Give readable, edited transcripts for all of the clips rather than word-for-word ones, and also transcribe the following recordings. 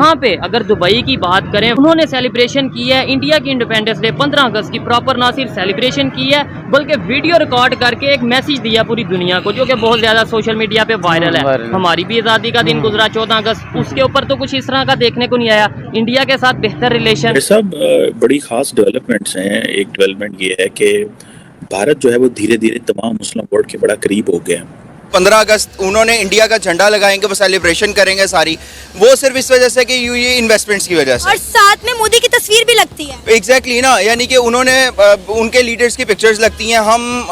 यहाँ पे अगर दुबई की बात करें, उन्होंने सेलिब्रेशन की है इंडिया की इंडिपेंडेंस डे 15 अगस्त की प्रॉपर ना सिर्फ सेलिब्रेशन की है बल्कि वीडियो रिकॉर्ड करके एक मैसेज दिया पूरी दुनिया को, जो कि बहुत ज्यादा सोशल मीडिया पे वायरल है। हमारी भी आज़ादी का दिन गुजरा 14 अगस्त, उसके ऊपर तो कुछ इस तरह का देखने को नहीं आया। इंडिया के साथ बेहतर रिलेशन, ये सब बड़ी खास डेवलपमेंट्स हैं। एक डेवलपमेंट ये है कि भारत जो है वो धीरे धीरे तमाम मुस्लिम वर्ल्ड के बड़ा करीब हो गया है। 15 अगस्त उन्होंने इंडिया का झंडा लगाएंगे, वो सेलिब्रेशन करेंगे सारी, वो सिर्फ इस वजह से कि ये इन्वेस्टमेंट्स की वजह से, और साथ में मोदी की तस्वीर भी लगती है। एग्जैक्टली ना, यानी कि उन्होंने उनके लीडर्स की पिक्चर्स लगती हैं। हम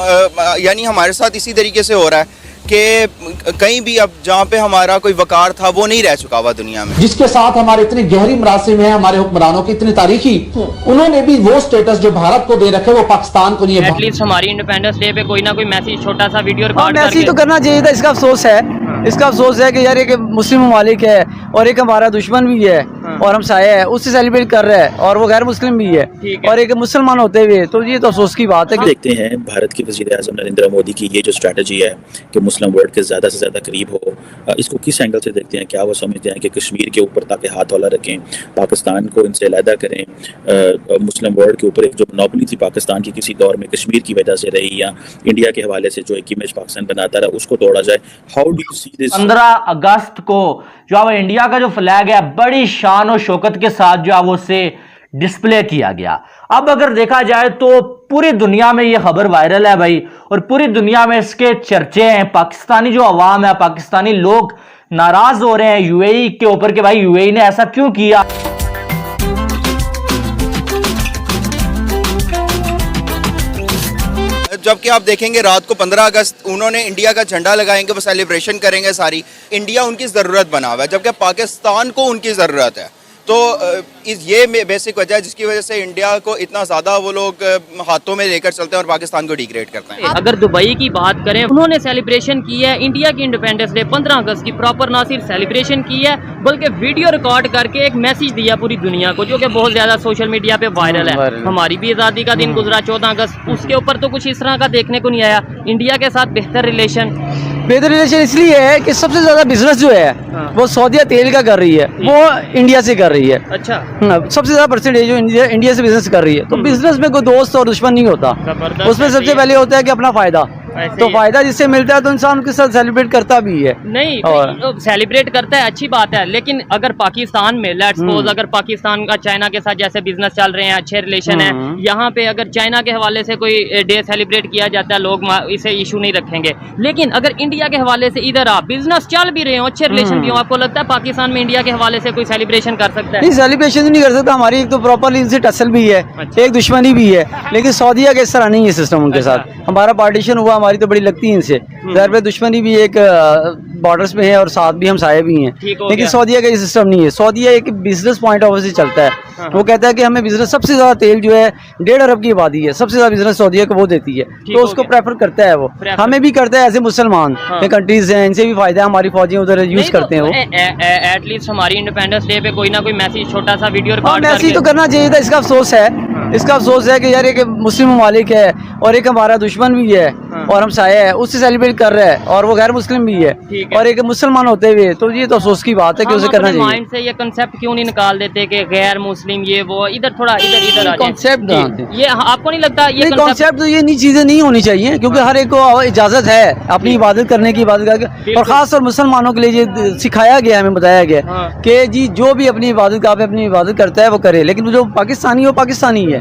यानी हमारे साथ इसी तरीके से हो रहा है कि कहीं भी अब जहाँ पे हमारा कोई वकार था वो नहीं रह चुका हुआ दुनिया में। जिसके साथ हमारे इतनी गहरी मरासिम है, हमारे हुक्मरानों की इतनी तारीखी, उन्होंने भी वो स्टेटस जो भारत को दे रखे वो पाकिस्तान को नहीं है। एटलीस्ट हमारी इंडिपेंडेंस डे पे कोई ना कोई मैसेज, छोटा सा वीडियो रिकॉर्ड मैसेज तो करना चाहिए था। इसका अफसोस है, इसका अफसोस है कि यार एक मुस्लिम ममालिक है और एक हमारा दुश्मन भी है और हम साया है, उससे सेलिब्रेट कर रहा है और वो गैर मुस्लिम भी है और एक मुसलमान होते हुए, तो ये तो अफसोस की बात है। देखते हैं भारत के वज़ीर आज़म नरेंद्र मोदी की ये जो स्ट्रैटेजी है कि मुस्लिम वर्ल्ड के ज़्यादा से ज़्यादा करीब हो, इसको किस एंगल से देखते हैं? क्या वो समझते हैं कि कश्मीर के ऊपर ताकि हाथ वाला रखें, पाकिस्तान को इनसे अलहदा करें, मुस्लिम वर्ल्ड के ऊपर एक जो मोनोपोली थी पाकिस्तान की किसी दौर में कश्मीर की वजह से रही, या इंडिया के हवाले से जो एक इमेज पाकिस्तान बनाता रहा उसको तोड़ा जाए? How do you see this? 15 अगस्त को जो है इंडिया का जो फ्लैग है बड़ी शान और शौकत के साथ जो है वो उसे डिस्प्ले किया गया। अब अगर देखा जाए तो पूरी दुनिया में ये खबर वायरल है भाई, और पूरी दुनिया में इसके चर्चे हैं। पाकिस्तानी जो अवाम है, पाकिस्तानी लोग नाराज हो रहे हैं यूएई के ऊपर कि भाई यूएई ने ऐसा क्यों किया। जबकि आप देखेंगे रात को 15 अगस्त उन्होंने इंडिया का झंडा लगाएंगे, वो सेलिब्रेशन करेंगे सारी, इंडिया उनकी ज़रूरत बना हुआ है जबकि पाकिस्तान को उनकी ज़रूरत है। तो ये बेसिक वजह है जिसकी वजह से इंडिया को इतना ज़्यादा वो लोग हाथों में लेकर चलते हैं और पाकिस्तान को डिग्रेड करते हैं। अगर दुबई की बात करें, उन्होंने सेलिब्रेशन की है इंडिया की इंडिपेंडेंस डे 15 अगस्त की प्रॉपर ना सिर्फ सेलिब्रेशन की है बल्कि वीडियो रिकॉर्ड करके एक मैसेज दिया पूरी दुनिया को, जो कि बहुत ज्यादा सोशल मीडिया पे वायरल है। हमारी भी आज़ादी का दिन गुजरा 14 अगस्त, उसके ऊपर तो कुछ इस तरह का देखने को नहीं आया। इंडिया के साथ बेहतर रिलेशन इसलिए है कि सबसे ज्यादा बिजनेस जो है वो सऊदीया तेल का कर रही है, वो इंडिया से कर रही है। अच्छा, सबसे ज्यादा परसेंटेज जो इंडिया से बिजनेस कर रही है। तो बिजनेस में कोई दोस्त और दुश्मन नहीं होता, उसमें सबसे पहले होता है कि अपना फायदा, तो फायदा जिससे मिलता है तो इंसान उसके साथ सेलिब्रेट करता भी है। नहीं, और सेलिब्रेट करता है, अच्छी बात है, लेकिन अगर पाकिस्तान में लेट्स सपोज अगर पाकिस्तान का चाइना के साथ जैसे बिजनेस चल रहे हैं, अच्छे रिलेशन है, यहाँ पे अगर चाइना के हवाले से कोई डे सेलिब्रेट किया जाता है, लोग इसे इशू नहीं रखेंगे। लेकिन अगर इंडिया के हवाले से इधर आप बिजनेस चल भी रहे हो, अच्छे रिलेशन भी हो, आपको लगता है पाकिस्तान में इंडिया के हवाले से कोई सेलिब्रेशन कर सकता है? नहीं, सेलिब्रेशन नहीं कर सकता। हमारी एक तो प्रॉपरली इनसे टसल भी है, एक दुश्मनी भी है, लेकिन सऊदीया के इस तरह नहीं है सिस्टम उनके साथ। हमारा पार्टीशन हुआ, हमारी तो बड़ी लगती है इनसे, घर पे दुश्मनी भी एक बॉर्डर्स में है और साथ भी हम साये भी हैं, लेकिन सऊदीया का ये सिस्टम नहीं है। सऊदीया एक बिजनेस पॉइंट ऑफ व्यू से चलता है। वो कहता है कि हमें बिजनेस, सबसे ज्यादा तेल जो है 1.5 अरब की आबादी है, सबसे ज्यादा बिजनेस सऊदीया को वो देती है, तो उसको प्रेफर करता है वो, हमें भी करता है। ऐसे मुसलमान कंट्रीज हैं, इनसे भी फायदा है, हमारी फौजी उधर यूज करते हैं। वो एटलीस्ट हमारी इंडिपेंडेंस डे पे कोई ना कोई मैसेज, छोटा सा वीडियो रिकॉर्ड मैसेज तो करना चाहिए था। इसका अफसोस है, इसका अफसोस है कि यार एक मुस्लिम ममालिक है और एक हमारा दुश्मन भी है और हम साया है, उससे सेलिब्रेट कर रहा है और वो गैर मुस्लिम भी है और एक मुसलमान होते हुए, तो ये तो अफसोस की बात है कि उसे करना चाहिए। माइंड से ये कांसेप्ट क्यों नहीं निकाल देते कि गैर मुस्लिम ये वो, इधर थोड़ा इधर आ कॉन्सेप्ट ये आपको नहीं लगता? ये कॉन्सेप्ट तो ये नहीं चीजें नहीं होनी चाहिए, क्योंकि हर एक को इजाजत है अपनी इबादत करने की, इबादत, और खास तौर मुसलमानों के लिए ये सिखाया गया, हमें बताया गया कि जी जो भी अपनी इबादत का अपनी इबादत करता है वो करे, लेकिन जो पाकिस्तानी हो पाकिस्तानी है,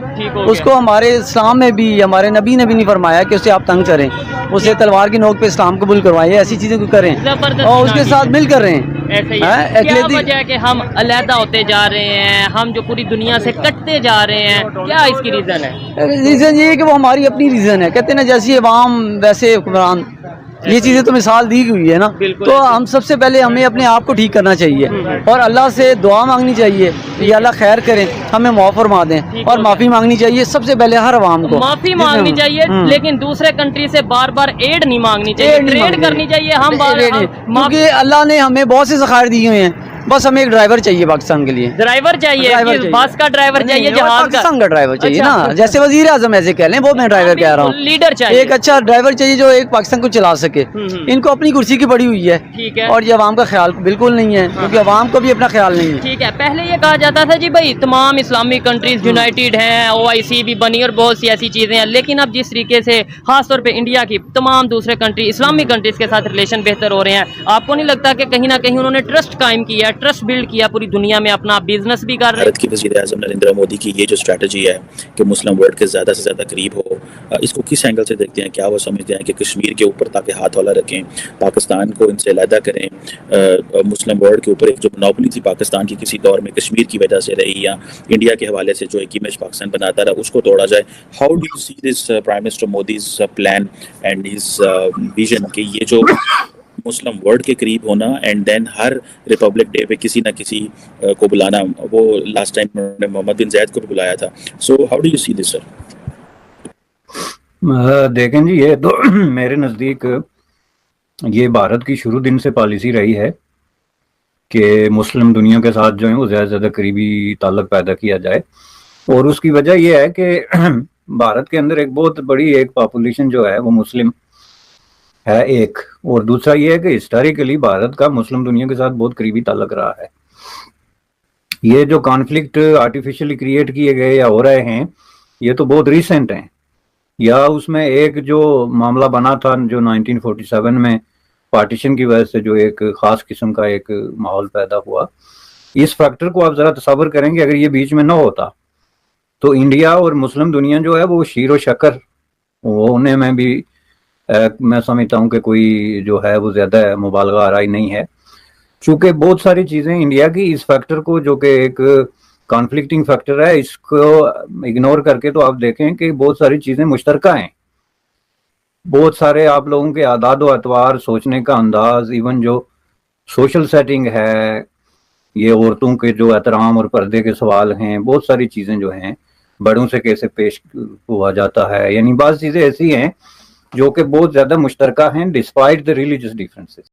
उसको हमारे इस्लाम में भी, हमारे नबी ने भी नहीं फरमाया कि उसे आप तंग करें, उसे तलवार की नोक पे इस्लाम कबूल करवाएं, ऐसी चीजें करें और उसके साथ मिल कर रहें। ऐसे ही क्या वजह है कि हम अलहदा होते जा रहे हैं, हम जो पूरी दुनिया से कटते जा रहे हैं, क्या इसकी रीजन है? रीजन ये है कि वो हमारी अपनी रीजन है। कहते हैं ना, जैसी अवाम वैसे हुक्मरान, ये चीजें तो मिसाल दी हुई है ना। तो हम सबसे पहले हमें अपने आप को ठीक करना चाहिए और अल्लाह से दुआ मांगनी चाहिए, या अल्लाह खैर करें, हमें माफ फरमा दें, और माफी मांगनी चाहिए सबसे पहले हर अवाम को। माफी मांगनी चाहिए, लेकिन दूसरे कंट्री से बार बार एड नहीं मांगनी चाहिए, ट्रेड करनी चाहिए। हम क्योंकि अल्लाह ने हमें बहुत से ज़खायर दिए हुए हैं, बस हमें एक ड्राइवर चाहिए पाकिस्तान के लिए। ड्राइवर चाहिए ड्राइवर कि चाहिए। बस का ड्राइवर नहीं, चाहिए, नहीं, जहाज का? पाकिस्तान का ड्राइवर चाहिए अच्छा, ना, अच्छा। जैसे वजीर आजम ऐसे कह लें, वो मैं ड्राइवर कह रहा हूँ। लीडर चाहिए। एक अच्छा ड्राइवर चाहिए जो एक पाकिस्तान को चला सके। इनको अपनी कुर्सी की बड़ी हुई है, ठीक है। और ये अवाम का ख्याल बिल्कुल नहीं है, क्योंकि अवाम को भी अपना ख्याल नहीं है। ठीक है, पहले ये कहा जाता था जी भाई तमाम इस्लामिक कंट्रीज यूनाइटेड हैं, OIC भी बनी और बहुत सी ऐसी चीज़ें हैं, लेकिन अब जिस तरीके से खासतौर पे इंडिया की तमाम दूसरे कंट्री इस्लामिक कंट्रीज के साथ रिलेशन बेहतर हो रहे हैं, आपको नहीं लगता कि कहीं ना कहीं उन्होंने ट्रस्ट कायम किया, ट्रस्ट बिल्ड किया पूरी दुनिया में, अपना बिजनेस भी कर रहे हैं? भारत के वज़ीर आज़म नरेंद्र मोदी की ये जो स्ट्रैटेजी है कि मुस्लिम वर्ल्ड के ज़्यादा से ज़्यादा करीब हो, इसको किस एंगल से देखते हैं? क्या वो समझते हैं कि कश्मीर के ऊपर ताकि हाथ हौला रखें, पाकिस्तान को इनसे अलहदा करें, मुस्लिम वर्ल्ड के ऊपर एक जो मोनोपोली थी पाकिस्तान की किसी दौर में कश्मीर की वजह से रही, या इंडिया के हवाले से जो एक इमेज पाकिस्तान बनाता रहा, उसको तोड़ा जाए? How do you see this prime minister Modi's plan and his vision कि ये जो मुस्लिम वर्ल्ड के करीब होना एंड देन हर रिपब्लिक डे पे किसी ना किसी को बुलाना? वो लास्ट टाइम उन्होंने मोहम्मद बिन जैद को भी बुलाया था। So how do you see this sir? देखें जी, ये तो मेरे नज़दीक ये भारत की शुरू दिन से पॉलिसी रही है कि मुस्लिम दुनिया के साथ जो है वो ज़्यादा से ज़्यादा करीबी ताल्लुक पैदा किया जाए, और उसकी वजह यह है कि भारत के अंदर एक बहुत बड़ी एक पॉपुलेशन जो है वो मुस्लिम है एक, और दूसरा ये है कि हिस्टोरिकली भारत का मुस्लिम दुनिया के साथ बहुत करीबी ताल्लुक रहा है। ये जो कॉन्फ्लिक्ट आर्टिफिशियली क्रिएट किए गए या हो रहे हैं, ये तो बहुत रिसेंट हैं, या उसमें एक जो मामला बना था जो 1947 में पार्टीशन की वजह से जो एक ख़ास किस्म का एक माहौल पैदा हुआ, इस फैक्टर को आप ज़रा तसव्वुर करेंगे, अगर ये बीच में न होता तो इंडिया और मुस्लिम दुनिया जो है वो शीरो शक्कर होने में भी मैं समझता हूँ कि कोई जो है वो ज़्यादा मुबालगा आराई नहीं है, चूँकि बहुत सारी चीज़ें इंडिया की इस फैक्टर को जो कि एक कॉन्फ्लिक्टिंग फैक्टर है, इसको इग्नोर करके तो आप देखें कि बहुत सारी चीज़ें मुश्तरका हैं। बहुत सारे आप लोगों के आदाद व अतवार, सोचने का अंदाज, इवन जो सोशल सेटिंग है, ये औरतों के जो एहतराम और पर्दे के सवाल हैं, बहुत सारी चीज़ें जो हैं, बड़ों से कैसे पेश हुआ जाता है, यानी बाज़ चीज़ें ऐसी हैं जो कि बहुत ज़्यादा मुश्तरका हैं डिस्पाइट द रिलीजियस डिफरेंसेस।